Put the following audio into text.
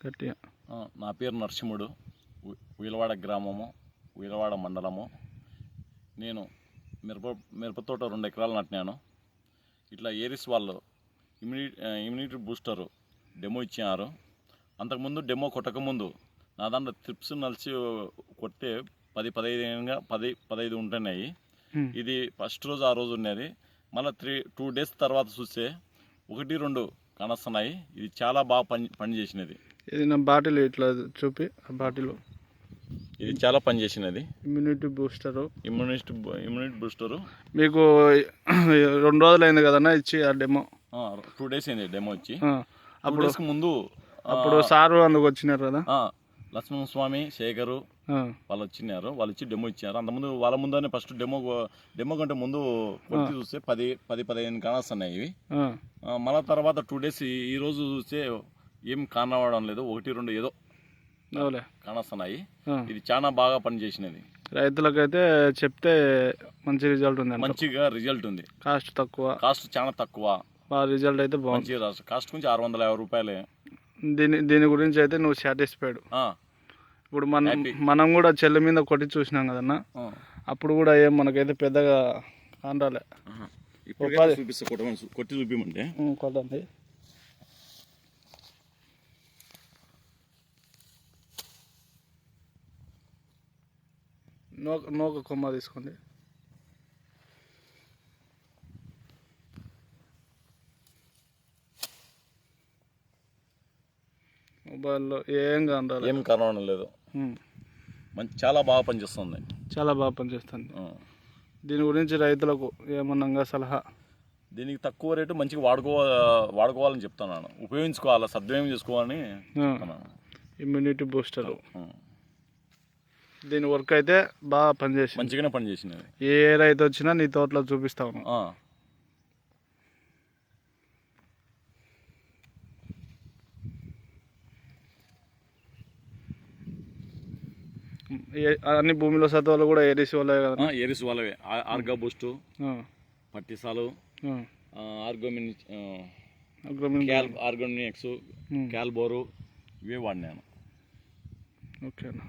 గట్టిగా. నా పేరు నరసింహుడు, ఉయ్యలవాడ గ్రామము, ఉయ్యలవాడ మండలము. నేను మిరప తోట 2 ఎకరాలు నాటినాను. ఇట్లా ఏరిస్ వాళ్ళు ఇమ్యూనిటీ బూస్టరు డెమో ఇచ్చినారు. అంతకుముందు డెమో కొట్టకముందు నా దాంట్లో ట్రిప్స్ నలిచి కొడితే 10-15 ఉంటున్నాయి. ఇది ఫస్ట్ రోజు ఆ రోజు ఉన్నది. మళ్ళీ 2 డేస్ తర్వాత చూస్తే 1-2 కానొస్తున్నాయి. ఇది చాలా బాగా పని చేసినది. ఇది నా బాటిల్ ఇట్లా చూపి, ఆ బాటిల్ ఇది చాలా పని చేసినది. Immunity booster. ఇమ్యూనిటీ బూస్టరు మీకు 2 రోజులు అయింది కదన్నా ఇచ్చి ఆ డెమో? 2 డేస్ అయింది డెమో ఇచ్చి. అప్పుడు ముందు సారు అందుకు వచ్చినారు కదా, లక్ష్మణ స్వామి, శేఖరు వాళ్ళు వచ్చినారు. వాళ్ళు వచ్చి డెమో ఇచ్చారు. అంతకుముందు వాళ్ళ ముందరనే ఫస్ట్ డెమో కంటే ముందు కొట్టి చూస్తే 10-15 కానొస్తున్నాయి ఇవి. మళ్ళీ తర్వాత 2 డేస్ ఈ రోజు చూస్తే ఏం కానవడం లేదు, 1-2 ఏదో కానొస్తున్నాయి. ఇది చాలా బాగా పనిచేసినది. రైతులకైతే చెప్తే మంచి రిజల్ట్ ఉంది, మంచిగా రిజల్ట్ ఉంది. కాస్ట్ చాలా తక్కువ, రిజల్ట్ అయితే బాగుంది. కాస్ట్ గురించి 650 రూపాయలే. దీని గురించి అయితే నువ్వు సాటిస్ఫైడ్. ఇప్పుడు మనం కూడా చెల్లి మీద కొట్టి చూసినాం కదన్నా, అప్పుడు కూడా ఏం మనకైతే పెద్దగా కానరాలే. కొట్టి చూపిమంటే కొట్టండి. నోక కొమ్మ తీసుకోండి. మొబైల్లో ఏం కనడం లేదు. చాలా బాగా పనిచేస్తుంది. దీని గురించి రైతులకు ఏమన్నా సలహా? దీనికి తక్కువ రేటు మంచిగా వాడుకోవాలని చెప్తున్నాను. ఉపయోగించుకోవాలి, సద్వినియోగం చేసుకోవాలని చెప్తున్నాను. ఇమ్యూనిటీ బూస్టర్ దీని వర్క్ అయితే బాగా పనిచేసింది, మంచిగానే పనిచేసినది. ఏ రైతు వచ్చినా నీ తోటలో చూపిస్తాను. అన్ని భూమిలో సత్వాలు కూడా ఏరిస్ వాళ్ళే కదా? ఏరిస్ వాళ్ళవే. ఆర్గా బూస్టు, పట్టిసాలు, ఆర్గోమినిక్స్, క్యాల్బోరు ఇవే వాడినాను. ఓకే అన్న.